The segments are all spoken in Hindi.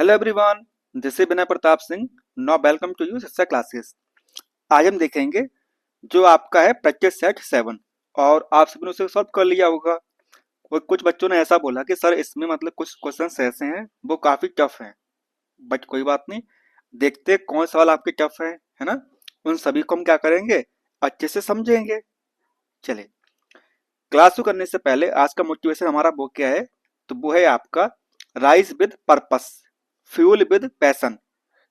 Hello everyone, this is Vinay Pratap Singh. Now welcome to you Shiksha classes. आज हम देखेंगे जो आपका है प्रैक्टिस सेट 7 और आप सभी ने उसे सॉल्व कर लिया होगा। और कुछ बच्चों ने ऐसा बोला कि सर इसमें मतलब कुछ क्वेश्चंस ऐसे हैं वो काफी टफ हैं, बट कोई बात नहीं, देखते हैं कौन सवाल आपके टफ है ना। उन सभी को हम क्या करेंगे, अच्छे से समझेंगे। चलिए, क्लास शुरू करने से पहले आज का मोटिवेशन हमारा वो क्या है, तो वो है आपका rise with purpose, fuel with passion.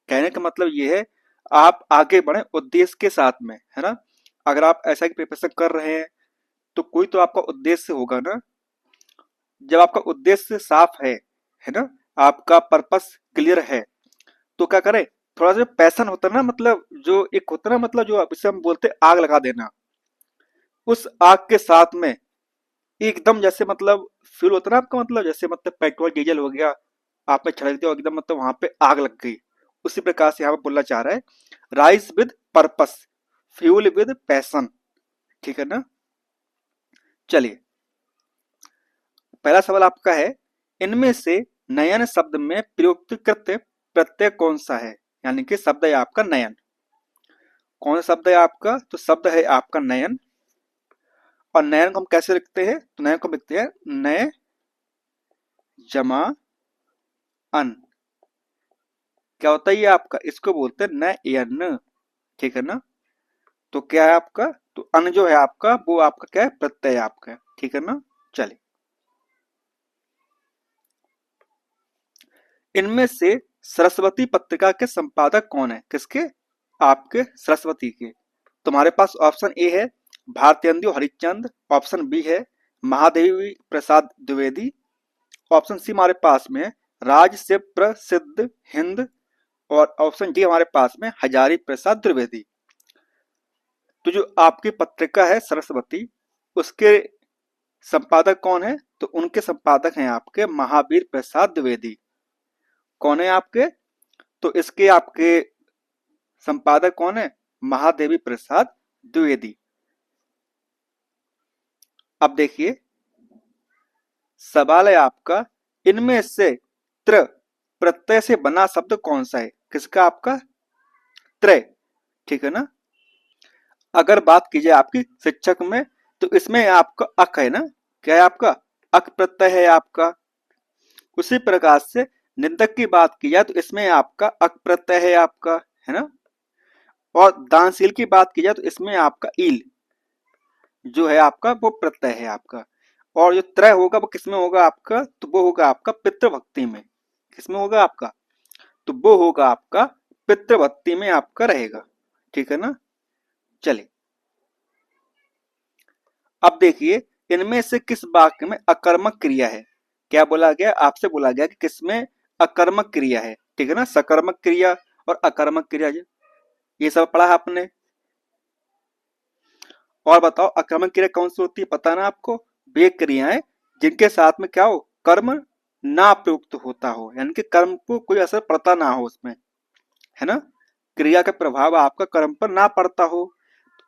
कहने का मतलब ये है, आप आगे बढ़े उद्देश्य के साथ में, है ना। अगर आप ऐसा की प्रिपरेशन कर रहे हैं तो कोई तो आपका उद्देश्य होगा ना। जब आपका उद्देश्य साफ है ना, आपका पर्पस क्लियर है, तो क्या करें, थोड़ा सा पैशन होता है ना, मतलब जो एक होता है ना, मतलब जो इसे हम बोलते हैं आग लगा देना, उस आग के साथ में एकदम जैसे मतलब फ्यूल होता है ना आपका, मतलब जैसे मतलब पेट्रोल डीजल हो गया, आपने छिड़क दिया एकदम, मतलब वहां पे आग लग गई। उसी प्रकार से यहाँ पे बोलना चाह रहा है, rise with purpose, fuel with passion. ठीक है ना। चलिए, पहला सवाल आपका है, इनमें से नयन शब्द में प्रयुक्त कृत प्रत्यय कौन सा है। यानी कि शब्द है आपका नयन। कौन सा शब्द है आपका, तो शब्द है आपका नयन। और नयन को हम कैसे लिखते हैं, तो नयन को लिखते हैं नय जमा अन। क्या होता है ये आपका, इसको बोलते हैं नयन। ठीक है ना। तो क्या है आपका, तो अन जो है आपका वो आपका क्या है, प्रत्यय आपका। ठीक है ना। चलिए, इनमें से सरस्वती पत्रिका के संपादक कौन है, किसके, आपके सरस्वती के। तुम्हारे पास ऑप्शन ए है भारतेंदु हरिश्चंद्र, ऑप्शन बी है महादेवी प्रसाद द्विवेदी, ऑप्शन सी हमारे पास में है राज से प्रसिद्ध हिंद, और ऑप्शन डी हमारे पास में हजारी प्रसाद द्विवेदी। तो जो आपकी पत्रिका है सरस्वती, उसके संपादक कौन है, तो उनके संपादक हैं आपके महावीर प्रसाद द्विवेदी। कौन है आपके, तो इसके आपके संपादक कौन है, महादेवी प्रसाद द्विवेदी। अब देखिए, सवाल है आपका, इनमें से त्र प्रत्यय से बना शब्द कौन सा है, किसका, आपका त्रय। ठीक है ना। अगर बात की जाए आपकी शिक्षक में, तो इसमें आपका अक है ना, क्या है आपका, अक प्रत्यय है आपका। उसी प्रकार से निंदक की बात की जाए तो इसमें आपका अक प्रत्यय है आपका, है ना। और दानशील की बात की जाए तो इसमें आपका ईल जो है आपका वो प्रत्यय है आपका। और जो त्रय होगा वो किसमें होगा आपका, तो वो होगा आपका पितृभक्ति में। किसमें होगा आपका, तो वो होगा आपका पितृभक्ति में आपका रहेगा। ठीक है ना। चलिए, अब देखिए, इनमें से किस वाक्य में अकर्मक क्रिया है। क्या बोला गया, आपसे बोला गया कि किसमें अकर्मक क्रिया है। ठीक है ना, सकर्मक क्रिया और अकर्मक क्रिया, ये सब पढ़ा है आपने। और बताओ अकर्मक क्रिया कौन सी होती है, पता ना आपको। वे क्रियाएं जिनके साथ में क्या हो, कर्म ना प्रयुक्त होता हो, यानी कि कर्म को कोई असर पड़ता ना हो उसमें, है ना। क्रिया का प्रभाव आपका कर्म पर ना पड़ता हो,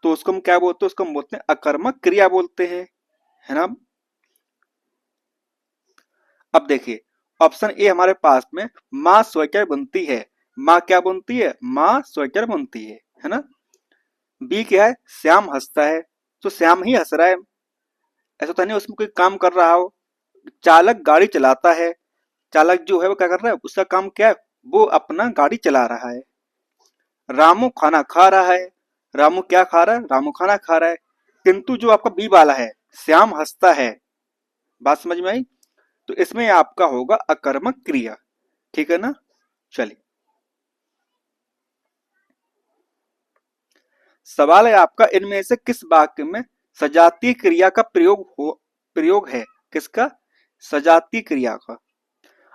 तो उसको हम क्या बोलते हैं, उसको हम बोलते हैं अकर्मक क्रिया बोलते हैं, है ना। अब देखिए, ऑप्शन ए हमारे पास में माँ स्वेटर बुनती है। माँ क्या बुनती है, माँ स्वेटर बुनती है ना। बी क्या है, श्याम हंसता है, तो श्याम ही हंस रहा है, ऐसा तो नहीं उसमें कोई काम कर रहा हो। चालक गाड़ी चलाता है, चालक जो है वो क्या कर रहा है, उसका काम क्या है, वो अपना गाड़ी चला रहा है। रामू खाना खा रहा है, रामू क्या खा रहा है, रामू खाना खा रहा है। किंतु जो आपका बी वाला है, श्याम हंसता है, बात समझ में आई, तो इसमें आपका होगा अकर्मक क्रिया। ठीक है ना। चलिए, सवाल है आपका, इनमें से किस वाक्य में सजातीय क्रिया का प्रयोग है, किसका, सजातीय क्रिया का।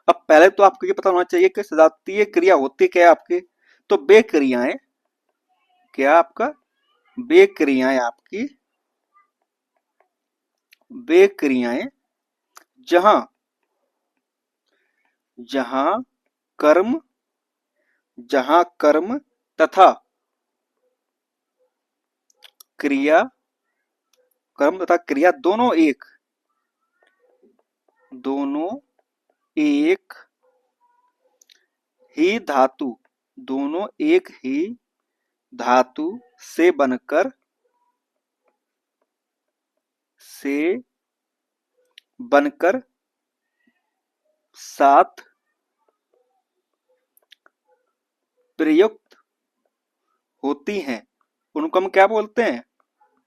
अब पहले तो आपको ये पता होना चाहिए कि सजातीय क्रिया होती क्या है आपकी, तो वे क्रियाएं, क्या आपका, वे क्रियाएं आपकी, वे क्रियाएं जहां जहां कर्म जहां कर्म तथा क्रिया, कर्म तथा क्रिया दोनों एक ही धातु, दोनों एक ही धातु से बनकर साथ प्रयुक्त होती हैं, उनको हम क्या बोलते हैं?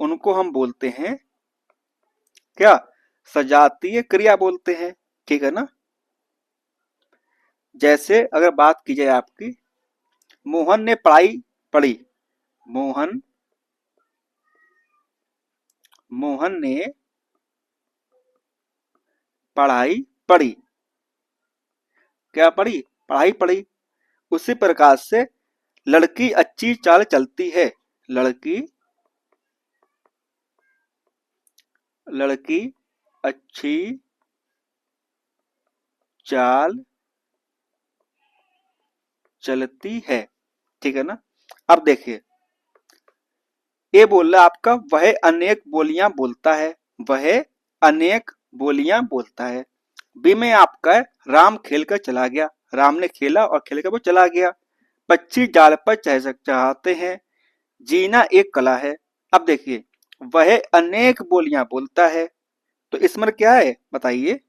उनको हम बोलते हैं क्या? सजातीय क्रिया बोलते हैं। ठीक है ना? जैसे अगर बात की जाए आपकी, मोहन ने पढ़ाई पढ़ी। मोहन ने पढ़ाई पढ़ी। क्या पढ़ी? पढ़ाई पढ़ी। उसी प्रकार से लड़की अच्छी चाल चलती है। लड़की अच्छी चाल चलती है। ठीक है ना? अब देखिए, ए बोल रहा आपका वह अनेक बोलियां बोलता है। वह अनेक बोलियां बोलता है। बी में आपका है राम खेल कर चला गया। राम ने खेला और खेल कर वो चला गया। पक्षी जाल पर चढ़ाते हैं। जीना एक कला है। अब देखिए, वह अनेक बोलियां बोलता है, तो इसमें क्या है बताइए?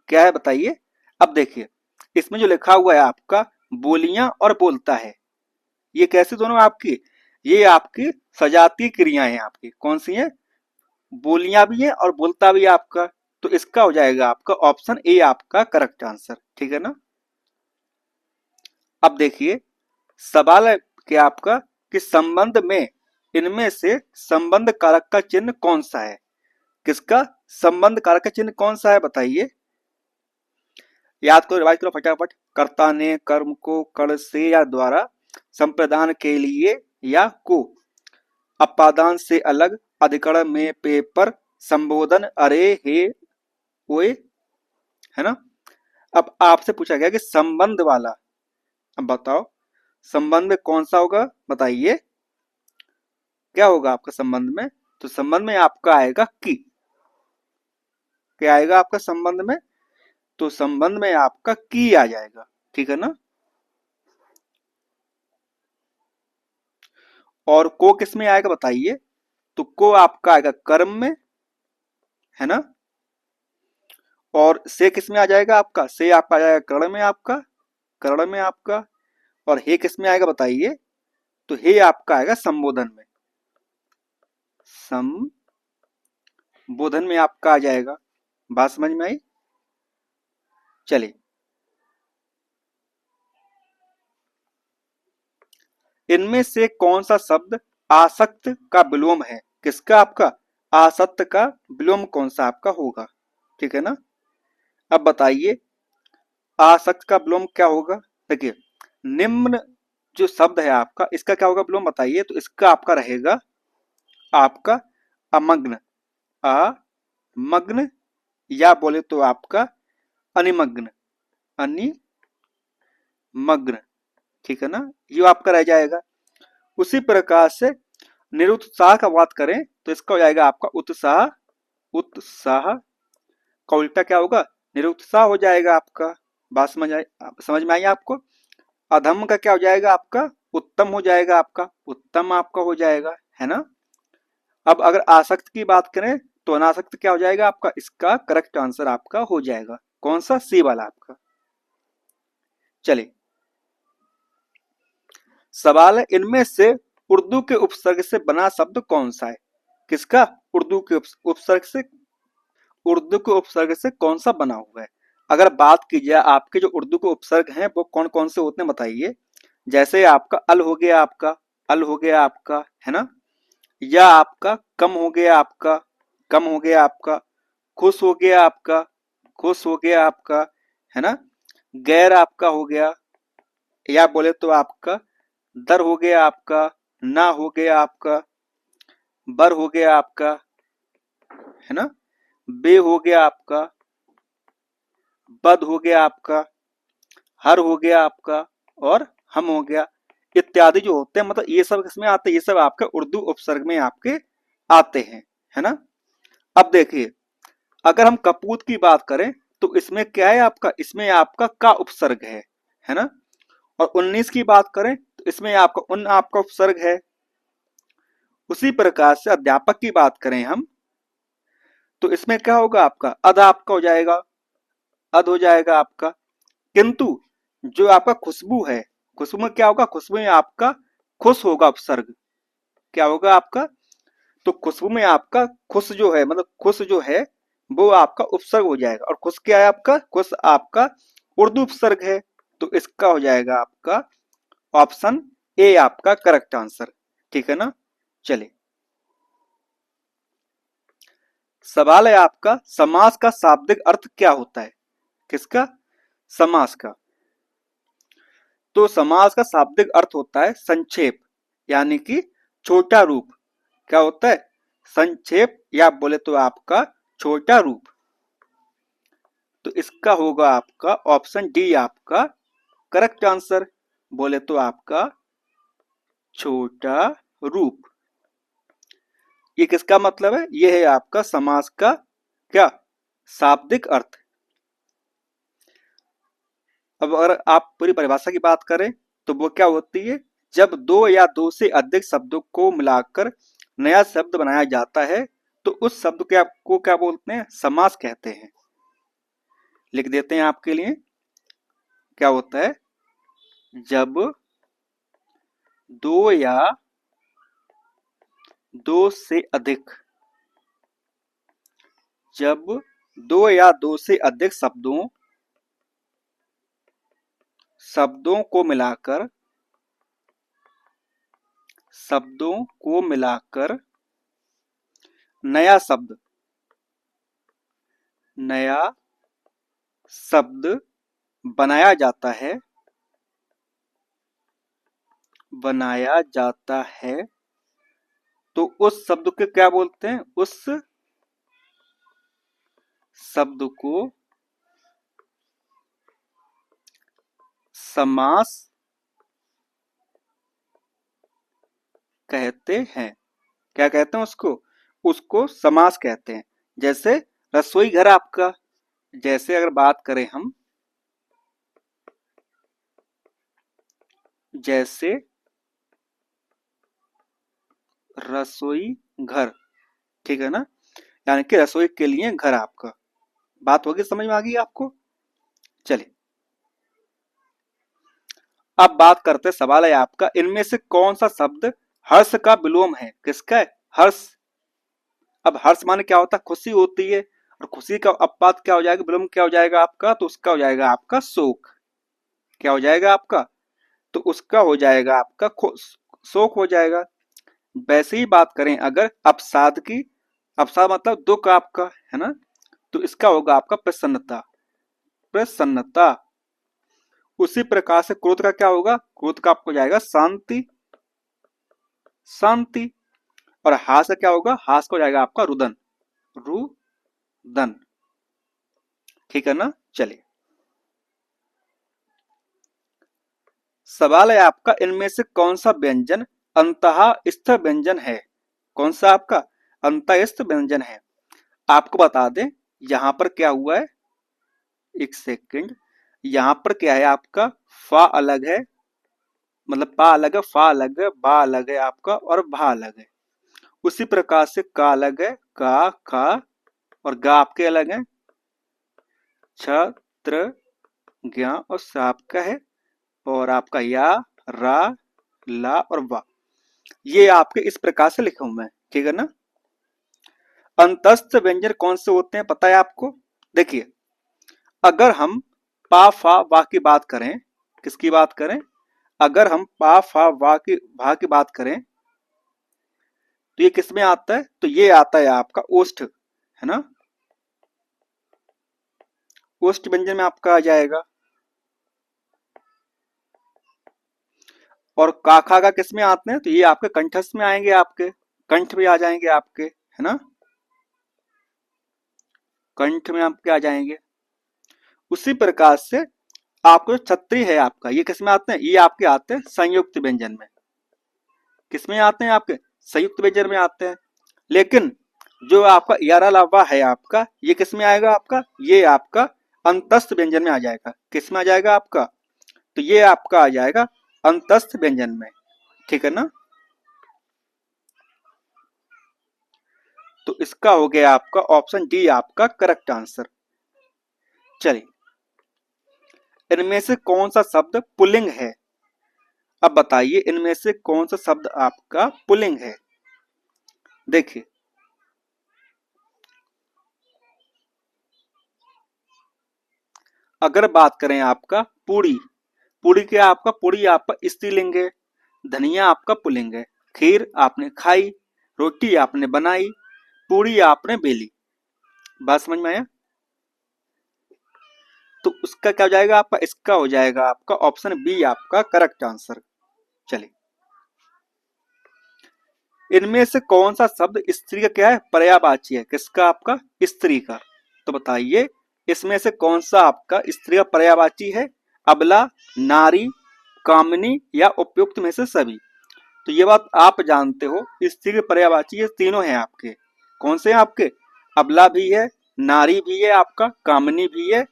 क्या है बताइए? अब देखिए, इसमें जो लिखा हुआ है आपका बोलियां और बोलता है, ये कैसी दोनों आपकी? ये आपकी सजातीय क्रियाएं हैं आपकी। कौन सी हैं? बोलियां भी है और बोलता भी है आपका। तो इसका हो जाएगा आपका ऑप्शन ए आपका करेक्ट आंसर। ठीक है ना? अब देखिए, सवाल है कि आपका कि संबंध में इनमें से संबंध कारक का चिन्ह कौन सा है? किसका संबंध कारक का चिन्ह कौन सा है बताइए? याद करो, रिवाइज करो फटाफट। कर्ता ने कर्म को कर्ण से या द्वारा, संप्रदान के लिए या को, अपादान से अलग, अधिकरण में पेपर, संबोधन अरे हे ओए। है ना? अब आपसे पूछा गया कि संबंध वाला, अब बताओ संबंध में कौन सा होगा बताइए? क्या होगा आपका संबंध में? तो संबंध में आपका आएगा की। क्या आएगा आपका संबंध में? तो संबंध में आपका की आ जाएगा। ठीक है ना? और को किस में आएगा बताइए? तो को आपका आएगा कर्म में। है ना? और से किस में आ जाएगा आपका? से आपका आ जाएगा कर्ण में आपका। कर्ण में आपका। और हे किस में आएगा बताइए? तो हे आपका आएगा संबोधन में। संबोधन में आपका आ जाएगा। बात समझ में आई? चलिए, इनमें से कौन सा शब्द आसक्त का विलोम है? किसका? आपका आसक्त का विलोम कौन सा आपका होगा? ठीक है ना? अब बताइए, आसक्त का विलोम क्या होगा? देखिए, निम्न जो शब्द है आपका, इसका क्या होगा विलोम बताइए? तो इसका आपका रहेगा आपका अमग्न। अमग्न, या बोले तो आपका अनिमग्न। अनिमग्न। ठीक है ना? ये आपका रह जाएगा। उसी प्रकार से निरुत्साह का बात करें तो इसका हो जाएगा आपका उत्साह। उत्साह का उल्टा क्या होगा? निरुत्साह हो जाएगा आपका। बात समझ में आई आपको? अधम का क्या हो जाएगा आपका? उत्तम हो जाएगा आपका। उत्तम आपका हो जाएगा। है ना? अब अगर आसक्त की बात करें तो अनासक्त क्या हो जाएगा आपका? इसका करेक्ट आंसर आपका हो जाएगा कौन सा? सी वाला आपका। चलिए, सवाल है इनमें से उर्दू के उपसर्ग से बना शब्द कौन सा है? किसका? उर्दू के उपसर्ग से। उर्दू के उपसर्ग से कौन सा बना हुआ है? अगर बात की जाए आपके जो उर्दू के उपसर्ग हैं वो कौन कौन से होते हैं बताइए? जैसे आपका अल हो गया आपका। अल हो गया आपका। है ना? या आपका कम हो गया आपका। कम हो गया आपका। खुश हो गया आपका। खुश हो गया आपका। है ना? गैर आपका हो गया। या बोले तो आपका दर हो गया आपका। ना हो गया आपका। बर हो गया आपका। है ना? बे हो गया आपका। बद हो गया आपका। हर हो गया आपका। और हम हो गया। इत्यादि जो होते हैं, मतलब ये सब किसमें आते हैं? ये सब आपके उर्दू उपसर्ग में आपके आते हैं। है ना? अब देखिए, अगर हम कपूत की बात करें तो इसमें क्या है आपका? इसमें आपका का उपसर्ग है। है ना? और 19 की बात करें तो इसमें आपका उन आपका उपसर्ग है। उसी प्रकार से अध्यापक की बात करें हम तो इसमें क्या होगा आपका अद आपका हो जाएगा, अद हो जाएगा आपका। किंतु जो आपका खुशबू है, खुशबू में क्या होगा, खुशबू में आपका खुश होगा उपसर्ग, क्या होगा आपका, तो खुशबू में आपका खुश जो है मतलब खुश जो है वो आपका उपसर्ग हो जाएगा। और खुश क्या है आपका, खुश आपका उर्दू उपसर्ग है। तो इसका हो जाएगा आपका ऑप्शन ए आपका करेक्ट आंसर। ठीक है ना। चलिए सवाल है आपका, समास का शाब्दिक अर्थ क्या होता है? किसका? समास का। तो समास का शाब्दिक अर्थ होता है संक्षेप, यानी कि छोटा रूप। क्या होता है? संक्षेप, या बोले तो आपका छोटा रूप। तो इसका होगा आपका ऑप्शन डी आपका करेक्ट आंसर, बोले तो आपका छोटा रूप। ये किसका मतलब है? ये है आपका समास का क्या शाब्दिक अर्थ। अब अगर आप पूरी परिभाषा की बात करें तो वो क्या होती है, जब दो या दो से अधिक शब्दों को मिलाकर नया शब्द बनाया जाता है तो उस शब्द के आपको क्या बोलते हैं? समास कहते हैं। लिख देते हैं आपके लिए, क्या होता है, जब दो या दो से अधिक, जब दो या दो से अधिक शब्दों को मिलाकर नया शब्द बनाया जाता है तो उस शब्द को क्या बोलते हैं? उस शब्द को समास कहते हैं। क्या कहते हैं उसको? उसको समास कहते हैं। जैसे रसोई घर आपका, जैसे अगर बात करें हम, जैसे रसोई घर, ठीक है ना, यानी कि रसोई के लिए घर आपका। बात होगी, समझ में आ गई आपको? चलिए अब बात करते हैं, सवाल है आपका, इनमें से कौन सा शब्द हर्ष का विलोम है? किसका है? हर्ष। अब हर्ष माने क्या होता है? खुशी होती है। और खुशी का अब बात क्या हो जाएगा, विलोम क्या हो जाएगा आपका? तो उसका हो जाएगा आपका शोक। क्या हो जाएगा आपका? तो उसका हो जाएगा आपका शोक हो जाएगा। वैसे ही बात करें अगर अवसाद की, अवसाद मतलब दुख आपका, है ना, तो इसका होगा आपका प्रसन्नता, प्रसन्नता। उसी प्रकार से क्रोध का क्या होगा? क्रोध का आपको जाएगा शांति, शांति। और हास का क्या होगा? हास को जाएगा आपका रुदन, रुदन। ठीक है ना। चलिए सवाल है आपका, इनमें से कौन सा व्यंजन अंतःस्थ व्यंजन है? कौन सा आपका अंतःस्थ व्यंजन है? आपको बता दें यहां पर क्या हुआ है, एक सेकंड, यहां पर क्या है आपका, फा अलग है, मतलब पा अलग है, फा अलग है, बा अलग है आपका, और भा अलग है। उसी प्रकार से का अलग है, का, खा, और गा आपके अलग है, छ, त्र, ज्ञा, और सा आपका है, और आपका या, रा, ला, और वा। ये आपके इस प्रकार से लिखे हुए हैं। ठीक है ना। अंतस्थ व्यंजन कौन से होते हैं पता है आपको? देखिए अगर हम पा फा वा की बात करें, किसकी बात करें, अगर हम पा फा वा की बात करें तो ये किस में आता है? तो ये आता है आपका ओष्ठ, है ना, ओष्ठ व्यंजन में आपका आ जाएगा। और काखा का किस में आते हैं? तो ये आपके कंठस्थ में आएंगे, आपके कंठ में आ जाएंगे आपके, है ना, कंठ में आपके आ जाएंगे। उसी प्रकार से आपको छत्री है आपका, ये किस में आते हैं? ये आपके आते हैं संयुक्त व्यंजन में। किस में आते हैं? आपके संयुक्त व्यंजन में आते हैं। लेकिन जो आपका यारा लावा है आपका, ये किस में आएगा आपका? ये आपका अंतस्थ व्यंजन में आ जाएगा। किस में आ जाएगा आपका? तो ये आपका आ जाएगा अंतस्थ व्यंजन में, ठीक है ना। तो इसका हो गया आपका ऑप्शन डी आपका करेक्ट आंसर। चलिए, इनमें से कौन सा शब्द पुल्लिंग है? अब बताइए इनमें से कौन सा शब्द आपका पुल्लिंग है। देखिए, अगर बात करें आपका पूड़ी, पूड़ी क्या आपका, पूड़ी आपका स्त्रीलिंग है। धनिया आपका पुल्लिंग है। खीर आपने खाई, रोटी आपने बनाई, पूड़ी आपने बेली। बात समझ में आया? तो उसका क्या हो जाएगा आपका, इसका हो जाएगा आपका ऑप्शन बी आपका करेक्ट आंसर। चलिए, इनमें से कौन सा शब्द स्त्री का क्या है, पर्यायवाची है, किसका आपका, स्त्री का। तो बताइए इसमें से कौन सा आपका स्त्री का पर्यायवाची है, अबला, नारी, कामिनी या उपयुक्त में से सभी। तो ये बात आप जानते हो, स्त्री के पर्यायवाची ये तीनों हैं आपके। कौन से हैं आपके, अबला भी है, नारी भी है आपका, कामिनी भी है,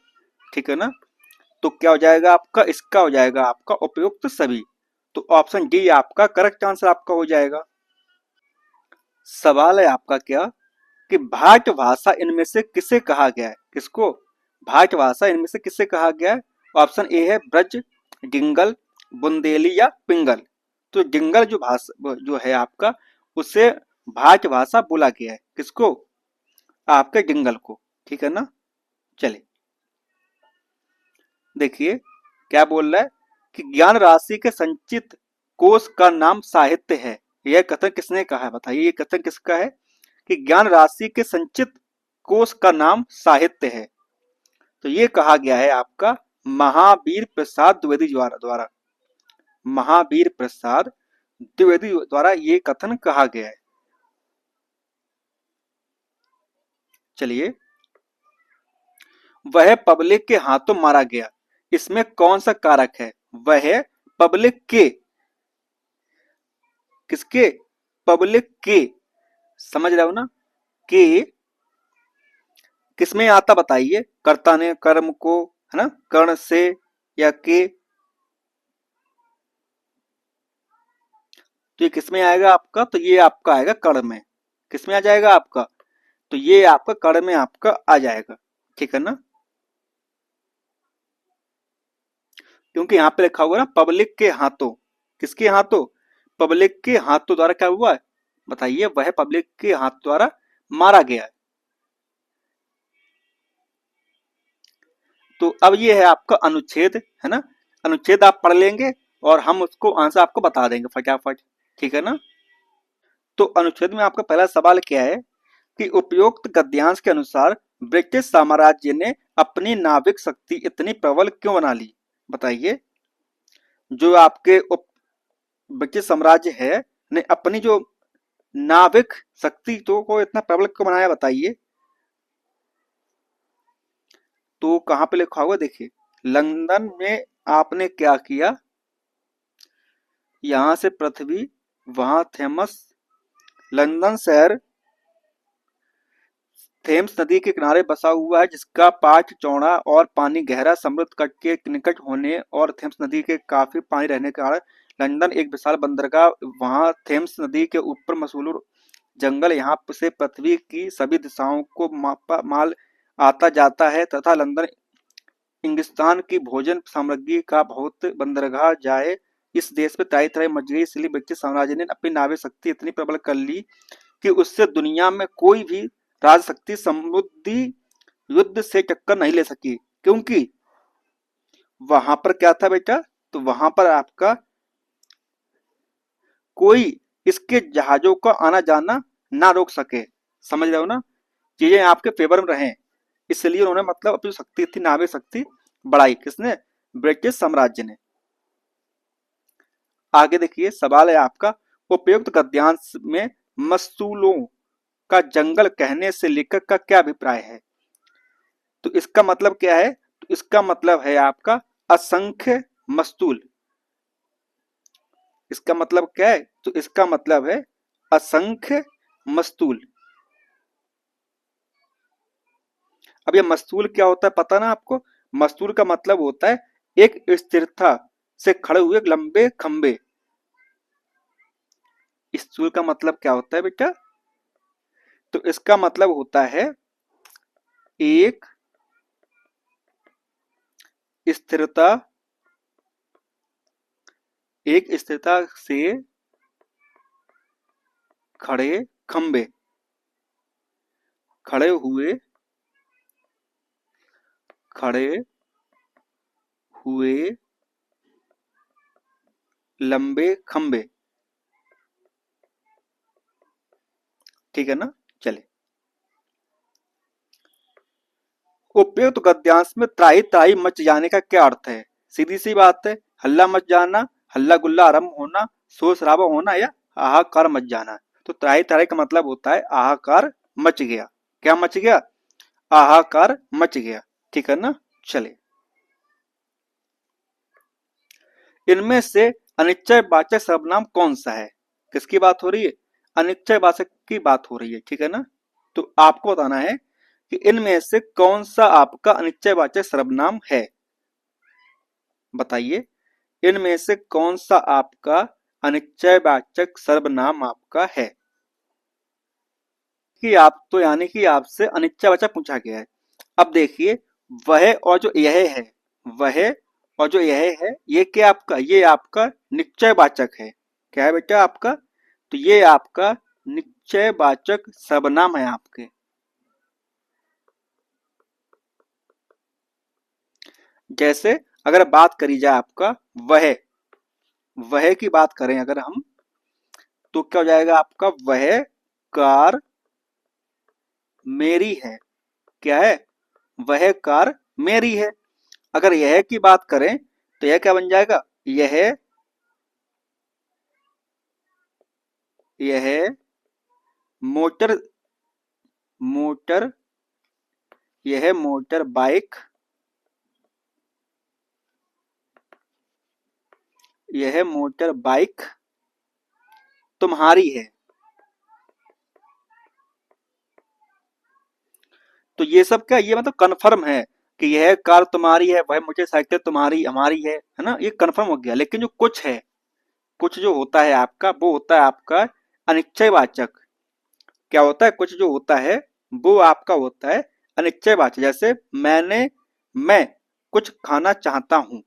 ठीक है ना। तो क्या हो जाएगा आपका, इसका हो जाएगा आपका उपयुक्त सभी। तो ऑप्शन डी आपका करेक्ट आंसर आपका हो जाएगा। सवाल है आपका क्या, कि भाट भाषा इनमें से किसे कहा गया है, किसको, भाट भाषा इनमें से किसे कहा गया है। ऑप्शन ए है ब्रज, डिंगल, बुंदेली या पिंगल। तो डिंगल जो भाषा जो है आपका, उसे भाट भाषा बोला गया है, किसको, आपके डिंगल को, ठीक है ना। चलिए, देखिए क्या बोल रहा है, कि ज्ञान राशि के संचित कोष का नाम साहित्य है। यह कथन किसने कहा है, बताइए ये कथन किसका है, कि ज्ञान राशि के संचित कोष का नाम साहित्य है। तो ये कहा गया है आपका महावीर प्रसाद द्विवेदी द्वारा, महावीर प्रसाद द्विवेदी द्वारा ये कथन कहा गया है। चलिए, वह पब्लिक के हाथों मारा गया, इसमें कौन सा कारक है, वह पब्लिक के, किसके, पब्लिक के, समझ रहे हो ना, के किसमें आता बताइए, कर्ता ने कर्म को, है ना, कर्ण से, या के। तो ये किसमें आएगा आपका, तो ये आपका आएगा कर्ण में। किसमें आ जाएगा आपका, तो ये आपका कर्ण में आपका आ जाएगा, ठीक है ना। क्योंकि यहाँ पे लिखा हुआ है ना पब्लिक के हाथों, किसके हाथों, पब्लिक के हाथों द्वारा क्या हुआ है, बताइए, वह पब्लिक के हाथ द्वारा मारा गया है। तो अब ये है आपका अनुच्छेद, है ना, अनुच्छेद आप पढ़ लेंगे और हम उसको आंसर आपको बता देंगे फटाफट, ठीक है ना। तो अनुच्छेद में आपका पहला सवाल क्या है, कि उपयुक्त गद्यांश के अनुसार ब्रिटिश साम्राज्य ने अपनी नाविक शक्ति इतनी प्रबल क्यों बना ली। बताइए, जो आपके ब्रिटिश साम्राज्य है ने अपनी जो नाविक शक्ति तो को इतना प्रबल क्यों बनाया, बताइए। तो कहां पे लिखा हुआ, देखिए, लंदन में आपने क्या किया, यहां से पृथ्वी, वहां थेमस, लंदन शहर थेम्स नदी के किनारे बसा हुआ है, जिसका पाठ चौड़ा और पानी गहरा, समुद्र तट के निकट होने और थेम्स नदी के काफी पानी रहने के कारण लंदन एक विशाल बंदरगाह, वहां थेम्स नदी के ऊपर मशहूर जंगल, यहाँ से पृथ्वी की सभी दिशाओं को माल आता जाता है, तथा लंदन इंग्लिस्तान की भोजन सामग्री का बहुत बंदरगाह जाए, इस देश में तरह तरह मच गई, इसलिए ब्रिटिश साम्राज्य ने अपनी नाविक शक्ति इतनी प्रबल कर ली कि उससे दुनिया में कोई भी राजशक्ति समुद्री युद्ध से टक्कर नहीं ले सकी। क्योंकि वहां पर क्या था बेटा, तो वहां पर आपका कोई इसके जहाजों का आना जाना ना रोक सके, समझ रहे हो ना, चीजें आपके फेवर में रहें, इसलिए उन्होंने मतलब अपनी शक्ति थी, नाविक शक्ति बढ़ाई, किसने, ब्रिटिश साम्राज्य ने। आगे देखिए सवाल है आपका, उपयुक्त गद्यांश में मस्तूलों का जंगल कहने से लेखक का क्या अभिप्राय है। तो इसका मतलब क्या है, तो इसका मतलब है आपका असंख्य मस्तूल। इसका मतलब क्या है, तो इसका मतलब है असंख्य मस्तूल। अब ये मस्तूल क्या होता है पता ना आपको, मस्तूल का मतलब होता है एक स्थिरता, से खड़े हुए लंबे खंबे। स्टूल का मतलब क्या होता है बेटा? तो इसका मतलब होता है एक स्थिरता, एक स्थिरता से खड़े खंबे, खड़े हुए, खड़े हुए लंबे खंबे। ठीक है ना? चले, उपयुक्त गद्यांश में त्राही त्राही मच जाने का क्या अर्थ है? सीधी सी बात है, हल्ला मच जाना, हल्ला गुल्ला आरंभ होना, शोर शराबा होना या हाहाकार मच जाना। तो त्राही त्राही का मतलब होता है हाहाकार मच गया। क्या मच गया? हाहाकार मच गया। ठीक है ना? चले, इनमें से अनिश्चयवाचक सर्वनाम कौन सा है? किसकी बात हो रही है? अनिश्चयवाचक की बात हो रही है। ठीक है ना? तो आपको बताना है कि इनमें से कौन सा आपका अनिश्चयवाचक सर्वनाम है। बताइए, इनमें से कौन सा आपका अनिश्चयवाचक सर्वनाम आपका है? कि आप तो यानी कि आपसे अनिश्चयवाचक पूछा गया है। अब देखिए, वह और जो यह है, वह और जो यह है, ये क्या आपका? ये आपका निश्चयवाचक है। क्या है बेटा आपका? तो ये आपका निश्चयवाचक सर्वनाम है आपके। जैसे अगर बात करी जाए आपका वह की बात करें अगर हम, तो क्या हो जाएगा आपका? वह कार मेरी है। क्या है? वह कार मेरी है। अगर यह की बात करें तो यह क्या बन जाएगा? यह मोटर मोटर यह मोटर बाइक, यह मोटर बाइक तुम्हारी है। तो ये सब क्या, ये मतलब कन्फर्म है कि यह कार तुम्हारी है, वह मोटरसाइकिल तुम्हारी हमारी है ना? ये कन्फर्म हो गया। लेकिन जो कुछ है, कुछ जो होता है आपका, वो होता है आपका अनिश्चयवाचक। क्या होता है? कुछ जो होता है वो आपका होता है अनिश्चयवाचक। जैसे मैं कुछ खाना चाहता हूं।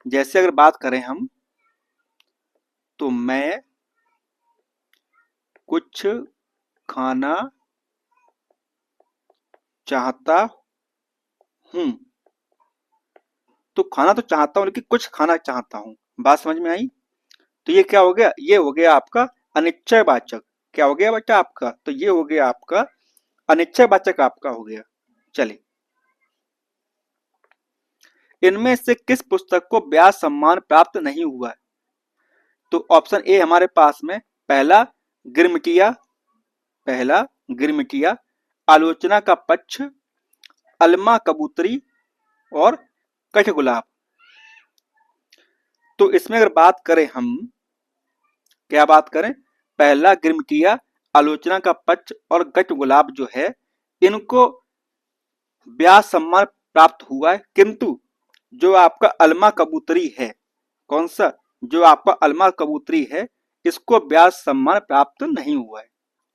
जैसे अगर बात करें हम, तो मैं कुछ खाना चाहता हूं। तो खाना तो चाहता हूं लेकिन कुछ खाना चाहता हूं। बात समझ में आई? तो ये क्या हो गया? ये हो गया आपका अनिश्चयवाचक। क्या हो गया बेटा आपका? तो ये हो गया आपका अनिश्चयवाचक आपका हो गया। चलिए, इनमें से किस पुस्तक को ब्याज सम्मान प्राप्त नहीं हुआ है? तो ऑप्शन ए हमारे पास में, पहला गिरमिटिया, पहला गिरमिटिया, आलोचना का पक्ष, अलमा कबूतरी और कठगुलाब। तो इसमें अगर बात करें हम, क्या बात करें? पहला गिरमिटिया, आलोचना का पक्ष और गट गुलाब जो है, इनको ब्याज सम्मान प्राप्त हुआ है। किंतु जो आपका अलमा कबूतरी है, कौन सा? जो आपका अलमा कबूतरी है, इसको ब्याज सम्मान प्राप्त नहीं हुआ है।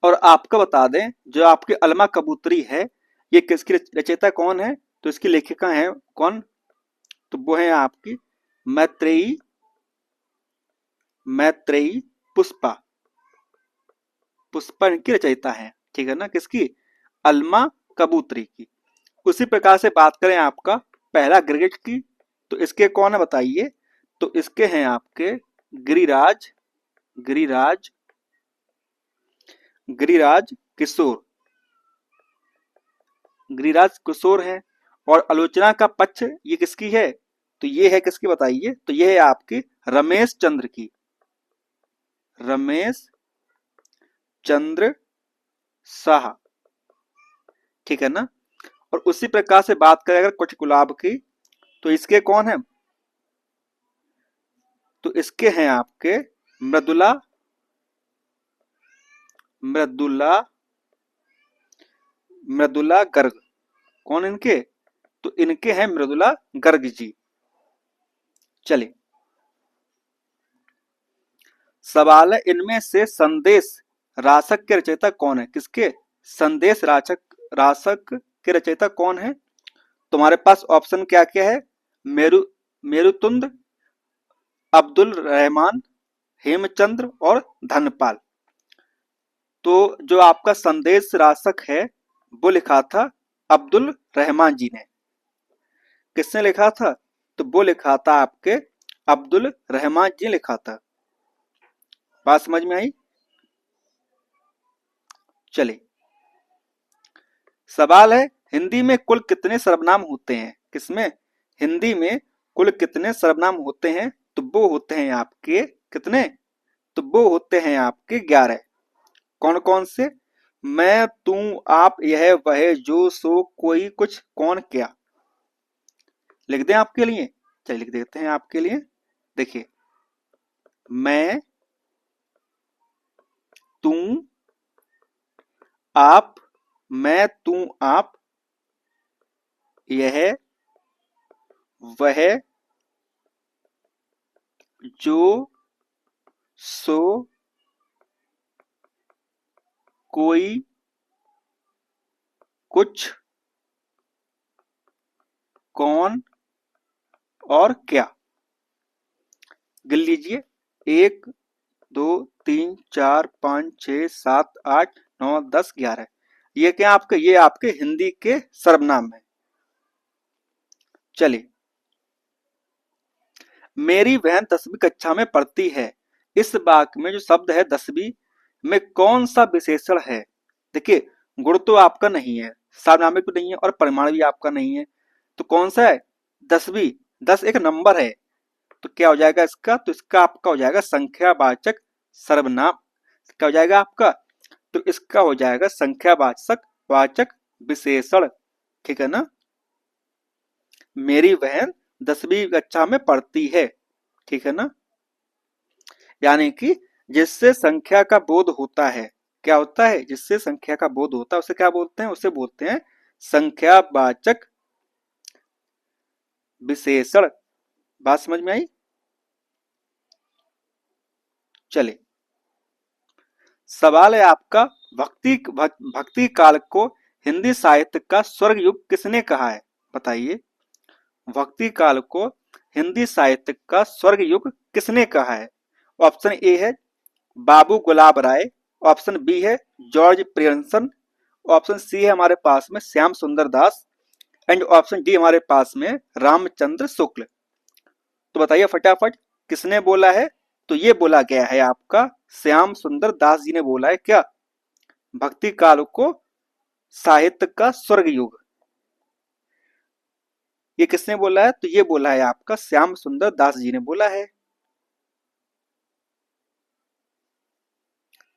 और आपको बता दें, जो आपकी अलमा कबूतरी है, ये किसकी रचयिता कौन है? तो इसकी लेखिका है कौन? तो वो है आपकी मैत्रेयी, मैत्रेयी पुष्पा। पुष्पा इनकी रचयिता है। ठीक है ना? किसकी? अलमा कबूतरी की। उसी प्रकार से बात करें आपका पहला गिरगिट की, तो इसके कौन है बताइए? तो इसके हैं आपके गिरिराज, गिरिराज गिरिराज किशोर, गिरिराज किशोर है। और आलोचना का पक्ष ये किसकी है? तो ये है किसकी बताइए? तो ये है आपकी रमेश चंद्र की, रमेश चंद्र शाह। ठीक है ना? और उसी प्रकार से बात करें अगर कुछ गुलाब की, तो इसके कौन है? तो इसके हैं आपके मृदुला, मृदुला मृदुला गर्ग। कौन इनके? तो इनके हैं मृदुला गर्ग जी। चलिए, सवाल है इनमें से संदेश राशक के रचयिता कौन है? किसके? संदेश राशक के रचयिता कौन है? तुम्हारे पास ऑप्शन क्या क्या है? मेरु मेरुतुंद, अब्दुल रहमान, हेमचंद्र और धनपाल। तो जो आपका संदेश राशक है वो लिखा था अब्दुल रहमान जी ने। किसने लिखा था? तो वो लिखा था आपके अब्दुल रहमान जी ने लिखा था। बात समझ में आई? चलिए, सवाल है हिंदी में कुल कितने सर्वनाम होते हैं? किसमें? हिंदी में कुल कितने सर्वनाम होते हैं? तो वो होते हैं आपके कितने? तो वो होते हैं आपके 11। कौन कौन से? मैं, तू, आप, यह, वह, जो, सो, कोई, कुछ, कौन, क्या। लिख दें आपके लिए? चलिए लिख देते हैं आपके लिए। देखिए, मैं, तू, आप, मैं, तू, आप, यह, वह, जो, सो, कोई, कुछ, कौन और क्या। गिन लीजिए, 1 2 3 4 5 6 7 8 9 10 11। ये क्या आपके? ये आपके हिंदी के सर्वनाम है। चलिए, मेरी बहन 10वीं कक्षा में पढ़ती है। इस वाक्य में जो शब्द है 10वीं में कौन सा विशेषण है? देखिए, गुण तो आपका नहीं है, सार्वनामिक भी नहीं है और परिमाण भी आपका नहीं है। तो कौन सा है? 10वीं। 10 एक नंबर है। तो क्या हो जाएगा इसका? तो इसका आपका हो जाएगा संख्यावाचक सर्वनाम। क्या हो जाएगा आपका? तो इसका हो जाएगा संख्यावाचक वाचक विशेषण। ठीक है ना? मेरी बहन 10वीं कक्षा में पढ़ती है। ठीक है ना? यानी कि जिससे संख्या का बोध होता है। क्या होता है? जिससे संख्या का बोध होता है उसे क्या बोलते हैं? उसे बोलते हैं संख्यावाचक विशेषण। बात समझ में आई? चलिए, सवाल है आपका भक्ति काल को हिंदी साहित्य का स्वर्ग युग किसने कहा है? बताइए, भक्ति काल को हिंदी साहित्य का स्वर्ग युग किसने कहा है? ऑप्शन ए है बाबू गुलाब राय, ऑप्शन बी है जॉर्ज प्रियंसन, ऑप्शन सी है हमारे पास में श्याम सुंदर दास एंड ऑप्शन डी हमारे पास में रामचंद्र शुक्ल। तो बताइए फटाफट, किसने बोला है? तो ये बोला गया है आपका श्याम सुंदर दास जी ने बोला है। क्या? भक्ति काल को साहित्य का स्वर्ग युग। ये किसने बोला है? तो ये बोला है आपका श्याम सुंदर दास जी ने बोला है।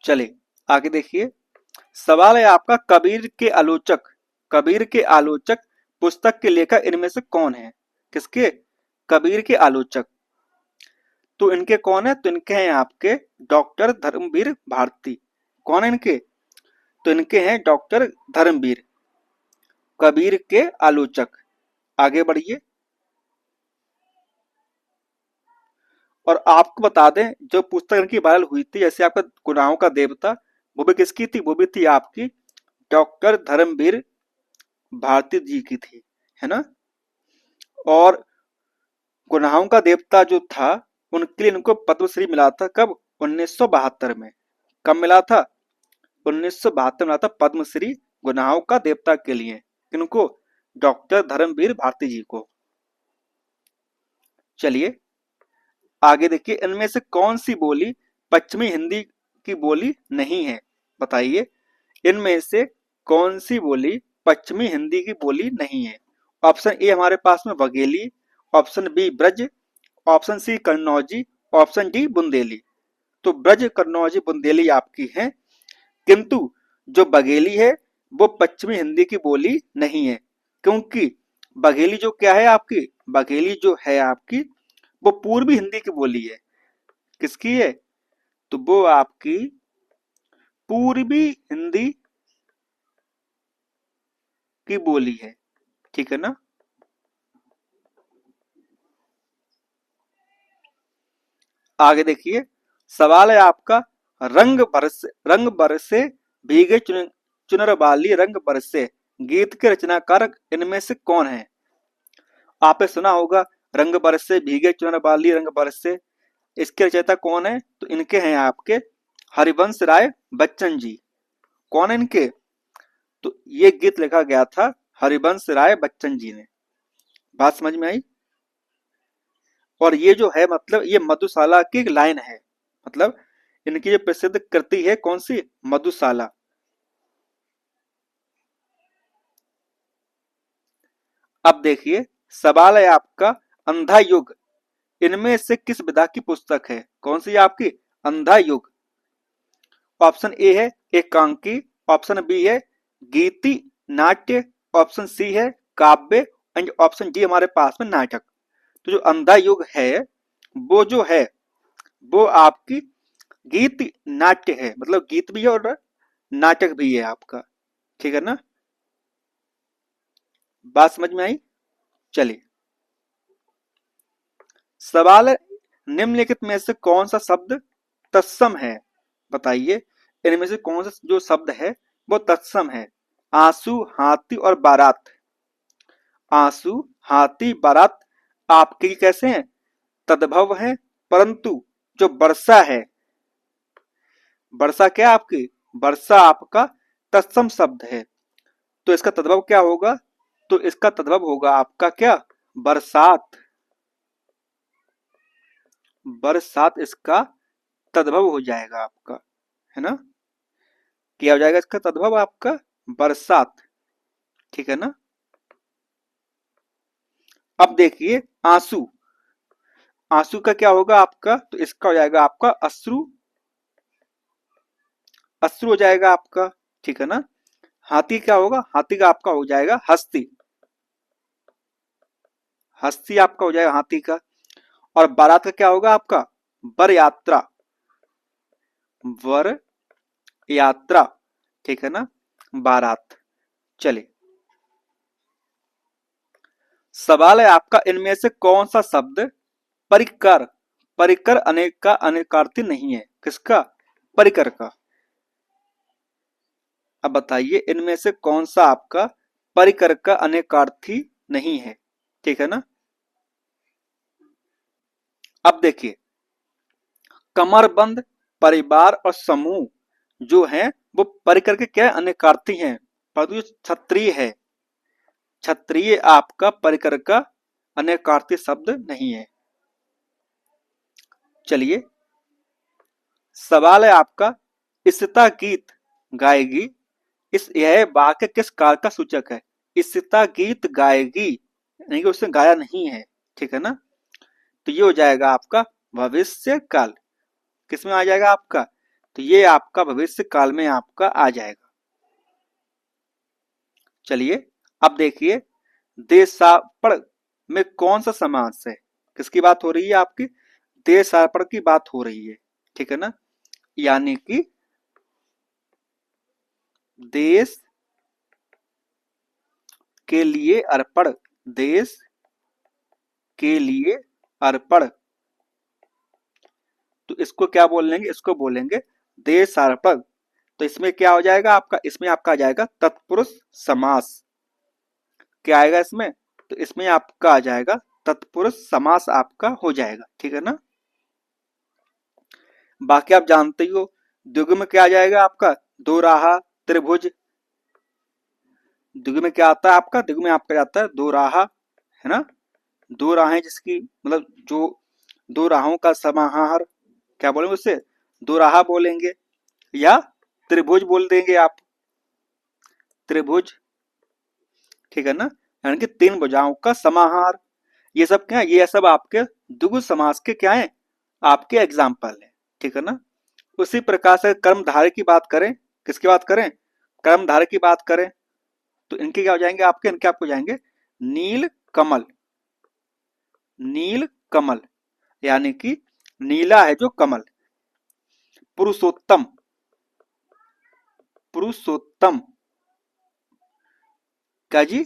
चलिए, आगे देखिए, सवाल है आपका कबीर के आलोचक पुस्तक के लेखक इनमें से कौन है? किसके? कबीर के आलोचक। तो इनके कौन है? तो इनके हैं आपके डॉक्टर धर्मवीर भारती। कौन है इनके? तो इनके हैं डॉक्टर धर्मवीर, कबीर के आलोचक। आगे बढ़िए, और आपको बता दें जो पुस्तक इनकी वायरल हुई थी, जैसे आपका गुनाहों का देवता, वो भी किसकी थी? वो भी थी आपकी डॉक्टर धर्मवीर भारती जी की थी, है ना? और गुनाहों का देवता जो था उनके लिए इनको पद्मश्री मिला था। कब? 1972 में। कब मिला था? 1972 मिला था पद्मश्री गुनाहों का देवता के लिए। किनको? डॉक्टर धर्मवीर भारती जी को। चलिए, आगे देखिए, इनमें से कौन सी बोली पश्चिमी हिंदी की बोली नहीं है? बताइए, इनमें से कौन सी बोली पश्चिमी हिंदी की बोली नहीं है? ऑप्शन ए हमारे पास में Bagheli, option B Braj, option C Kannauji, option D Bundeli. तो ब्रज, कन्नौजी, बुंदेली आपकी है, किंतु जो बघेली है वो पश्चिमी हिंदी की बोली नहीं है। क्योंकि बघेली जो क्या है आपकी? बघेली जो है आपकी वो पूर्वी हिंदी की बोली है। किसकी है? तो वो आपकी पूर्वी हिंदी की बोली है। ठीक है ना? आगे देखिए, सवाल है आपका, रंग बरसे भीगे चुनर वाली रंग बरसे गीत के रचनाकार इनमें से कौन है? आपने सुना होगा, रंग बरसे भीगे चुनर वाली रंग बरसे, इसके रचयिता कौन है? तो इनके हैं आपके हरिवंश राय बच्चन जी। कौन है इनके? तो ये गीत लिखा गया था हरिवंश राय बच्चन जी ने। बात समझ में आई? और ये जो है मतलब ये मधुशाला की एक लाइन है, मतलब इनकी जो प्रसिद्ध कृति है कौन सी? मधुशाला। अब देखिए, सवाल है आपका, अंधा युग इनमें से किस विधा की पुस्तक है? कौन सी आपकी? अंधा युग। ऑप्शन ए है एकांकी, ऑप्शन बी है गीति नाट्य, ऑप्शन सी है काव्य, एंड ऑप्शन डी हमारे पास में नाटक। तो जो अंधा युग है वो जो है वो आपकी गीत नाट्य है, मतलब गीत भी है और नाटक भी है आपका। ठीक है ना? बात समझ में आई? चलिए, सवाल है, निम्नलिखित में से कौन सा शब्द तत्सम है? बताइए, इनमें से कौन सा जो शब्द है वो तत्सम है? आंसू, हाथी और बारात। आंसू, हाथी, बारात आपके कैसे हैं? तद्भव है, परंतु जो वर्षा है, वर्षा क्या आपकी? वर्षा आपका तत्सम शब्द है। तो इसका तद्भव क्या होगा? तो इसका तद्भव होगा आपका क्या? बरसात। बरसात इसका तद्भव हो जाएगा आपका, है ना? क्या हो जाएगा इसका तद्भव आपका? बरसात। ठीक है ना? अब देखिए, आंसू, आंसू का क्या होगा आपका? तो इसका हो जाएगा आपका अश्रु, अश्रु हो जाएगा आपका। ठीक है ना? हाथी क्या होगा? हाथी का आपका हो जाएगा हस्ती, हस्ती आपका हो जाएगा हाथी का। और बारात का क्या होगा आपका? वर यात्रा, वर यात्रा। ठीक है ना? बारात। चलिए, सवाल है आपका, इनमें से कौन सा शब्द परिकर, परिकर अनेक का अनेकार्थी नहीं है? किसका? परिकर का। अब बताइए, इनमें से कौन सा आपका परिकर का अनेकार्थी नहीं है? ठीक है ना? अब देखिए, कमरबंद, परिवार और समूह जो है वो परिकर के क्या अनेकार्थी हैं, परंतु जो क्षत्रिय है, क्षत्रिय आपका परिकर का अनेकार्थी शब्द नहीं है। चलिए, सवाल है आपका, इसिता गीत गाएगी, इस यह वाक्य किस काल का सूचक है? इसिता गीत गाएगी यानी कि उसने गाया नहीं है। ठीक है ना? तो ये हो जाएगा आपका भविष्य काल। किसमें आ जाएगा आपका? तो ये आपका भविष्य काल में आपका आ जाएगा। चलिए, अब देखिए, देशापड़ में कौन सा समास है? किसकी बात हो रही है आपकी? देशापड़ की बात हो रही है। ठीक है ना? यानी कि देश के लिए अर्पण, देश के लिए अर्पण। तो इसको क्या बोलेंगे? इसको बोलेंगे देशार्पण। तो इसमें क्या हो जाएगा आपका? इसमें आपका आ जाएगा तत्पुरुष समास। क्या आएगा इसमें? तो इसमें आपका आ जाएगा तत्पुरुष समास आपका हो जाएगा। ठीक है ना? बाकी आप जानते ही हो, द्विगु में क्या आ जाएगा आपका? दो राहा त्रिभुज। द्विगु में क्या आता है आपका? द्विगु में आपका जाता है दो राहा, है ना? दो राहें जिसकी मतलब जो दो राहों का समाहार, क्या बोलेंगे उससे? दो राहा बोलेंगे, या त्रिभुज बोल देंगे आप, त्रिभुज। ठीक है ना? यानी कि तीन भुजाओं का समाहार। ये सब क्या है? ये सब आपके द्विगु समास के क्या है? आपके एग्जाम्पल है। ठीक है ना? उसी प्रकार से कर्मधारय की बात करें, किसकी बात करें? कर्मधारय की बात करें, तो इनके क्या हो जाएंगे आपके? इनके आपको जाएंगे नील कमल, नील कमल यानी कि नीला है जो कमल। पुरुषोत्तम, पुरुषोत्तम क्या जी?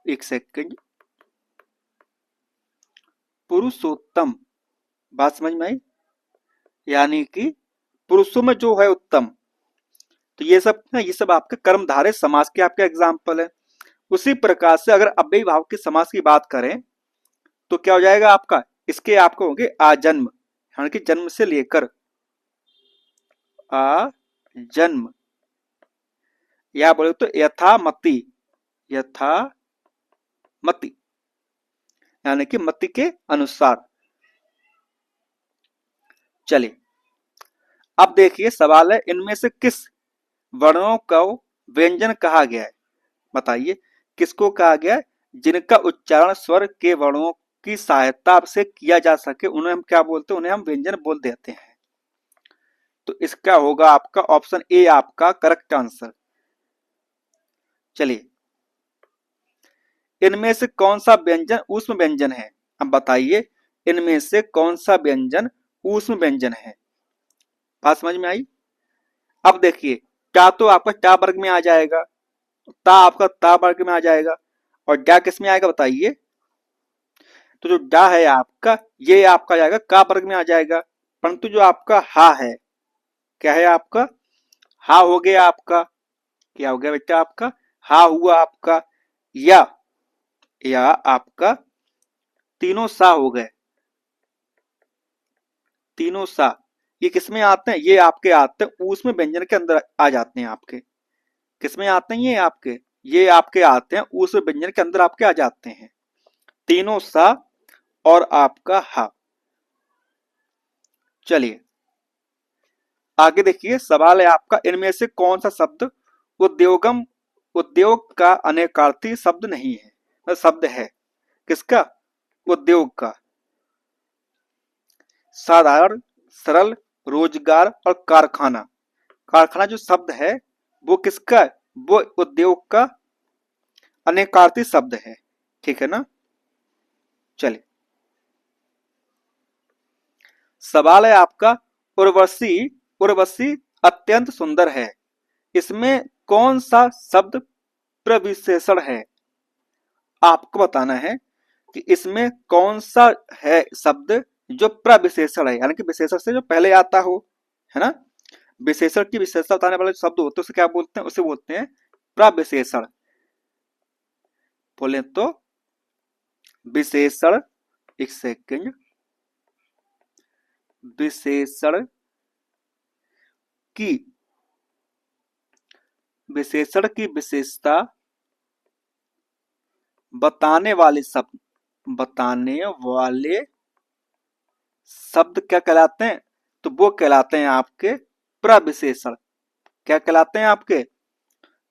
एक सेकंड, पुरुषोत्तम। बात समझ में आई? यानी कि पुरुषों में जो है उत्तम। तो ये सब आपके कर्मधारय समास के आपके एग्जाम्पल है। उसी प्रकार से अगर अव्ययी भाव के समास की बात करें तो क्या हो जाएगा आपका, इसके आपको होंगे आजन्म, यानी कि जन्म से लेकर, आजन्म, या बोले तो यथामति, यथामति, यानी कि मति के अनुसार। चलिए अब देखिए सवाल है, इनमें से किस वर्णों को व्यंजन कहा गया है? बताइए किसको कहा गया है? जिनका उच्चारण स्वर के वर्णों की सहायता से किया जा सके उन्हें हम क्या बोलते हैं? उन्हें हम व्यंजन बोल देते हैं। तो इसका होगा आपका ऑप्शन ए आपका करेक्ट आंसर। चलिए इनमें से कौन सा व्यंजन ऊष्म व्यंजन है? अब बताइए इनमें से कौन सा व्यंजन ऊष्म व्यंजन है? बात समझ में आई? अब देखिए टा तो आपका टा वर्ग में आ जाएगा, ता आपका ता वर्ग में आ जाएगा, और डा किस में आएगा बताइए? तो जो डा है आपका ये आपका जाएगा का वर्ग में आ जाएगा। परंतु जो आपका हा है, क्या है आपका? हा हो गया आपका, क्या हो गया बेटा आपका? हा हुआ आपका, या आपका तीनों सा हो गए, तीनों सा। ये किसमें आते हैं? ये आपके आते हैं ऊष्म व्यंजन के अंदर आ जाते हैं आपके। किसमें आते हैं ये आपके आते हैं ऊष्म व्यंजन के अंदर आपके आ जाते हैं, तीनों सा और आपका हा। चलिए आगे देखिए सवाल है आपका, इनमें से कौन सा शब्द उद्योगम, उद्योग का अनेकार्थी शब्द नहीं है, शब्द है? किसका? उद्योग का। साधारण, सरल, रोजगार और कारखाना। कारखाना जो शब्द है वो किसका है? वो उद्योग का अनेकार्थी शब्द है, ठीक है ना? चलिए सवाल है आपका, उर्वशी, उर्वशी अत्यंत सुंदर है, इसमें कौन सा शब्द प्रविशेषण है? आपको बताना है कि इसमें कौन सा है शब्द जो प्रविशेषण है, यानी कि विशेषण से जो पहले आता हो, है ना? विशेषण की विशेषता बताने वाले शब्द होते हैं उसे क्या बोलते हैं? उसे बोलते हैं प्रविशेषण। बोले तो विशेषण, एक सेकंड, विशेषण की, विशेषण की विशेषता बताने वाले शब्द, बताने वाले शब्द क्या कहलाते हैं? तो वो कहलाते हैं आपके प्रविशेषण। क्या कहलाते हैं आपके?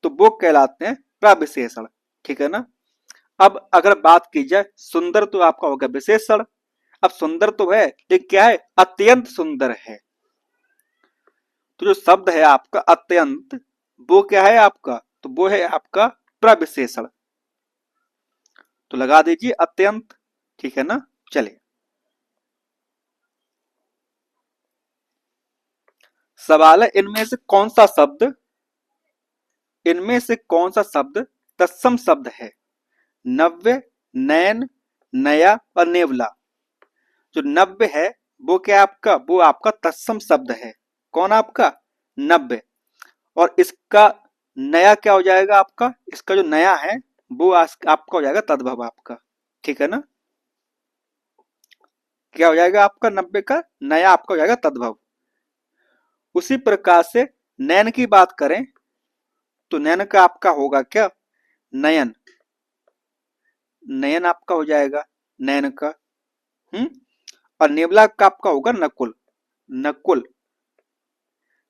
तो वो कहलाते हैं प्रविशेषण, ठीक है ना? अब अगर बात की जाए सुंदर, तो आपका हो गया विशेषण। अब सुंदर तो है लेकिन क्या है? अत्यंत सुंदर है। तो जो शब्द है आपका अत्यंत, वो क्या है आपका? तो वो है आपका प्रविशेषण। तो लगा दीजिए अत्यंत, ठीक है ना? चलिए सवाल है, इनमें से कौन सा शब्द तत्सम शब्द है? नव्य, नयन, नया और नेवला। जो नव्य है वो क्या आपका? वो आपका तत्सम शब्द है। कौन आपका? नव्य। और इसका नया क्या हो जाएगा आपका? इसका जो नया है वो आपका हो जाएगा तद्भव आपका, ठीक है ना? क्या हो जाएगा आपका? नब्बे का नया आपका हो जाएगा तद्भव। उसी प्रकार से नयन की बात करें तो नयन का आपका होगा क्या? नयन, नयन आपका हो जाएगा नयन का। हम्म। और नेवला का आपका होगा नकुल, नकुल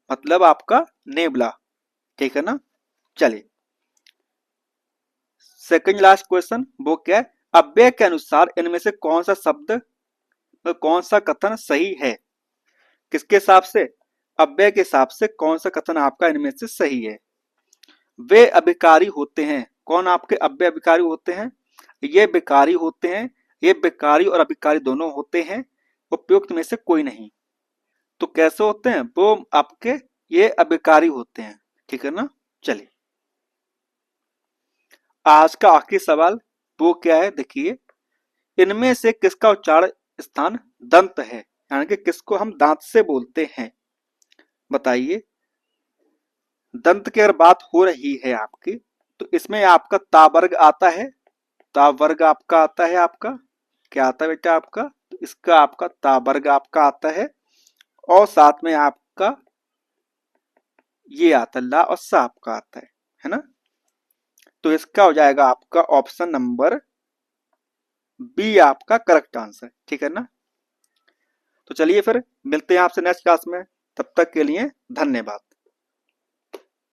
मतलब आपका नेवला, ठीक है ना? चलिए सेकंड लास्ट क्वेश्चन, वो क्या है? अव्यय के अनुसार इनमें से कौन सा शब्द, कौन सा कथन सही है? किसके हिसाब से? अव्यय के हिसाब से कौन सा कथन आपका इनमें से सही है? वे अभिकारी होते हैं। कौन आपके अव्यय अभिकारी होते हैं? ये विकारी होते हैं। ये विकारी और अभिकारी दोनों होते हैं, उपयुक्त में से कोई नहीं। तो कैसे होते हैं वो आपके? ये अभिकारी होते हैं, ठीक है ना? चलिए आज का आखिरी सवाल वो क्या है देखिए, इनमें से किसका उच्चारण स्थान दंत है, यानी कि किसको हम दांत से बोलते हैं? बताइए। दंत की अगर बात हो रही है आपकी, तो इसमें आपका ता वर्ग आता है। ता वर्ग आपका आता है। आपका क्या आता है बेटा? आपका तो इसका आपका ता वर्ग आपका आता है। और साथ में आपका ये आता है ला और सा आपका आता है ना? तो इसका हो जाएगा आपका ऑप्शन नंबर बी आपका करेक्ट आंसर। ठीक है ना? तो चलिए फिर मिलते हैं आपसे नेक्स्ट क्लास में। तब तक के लिए धन्यवाद।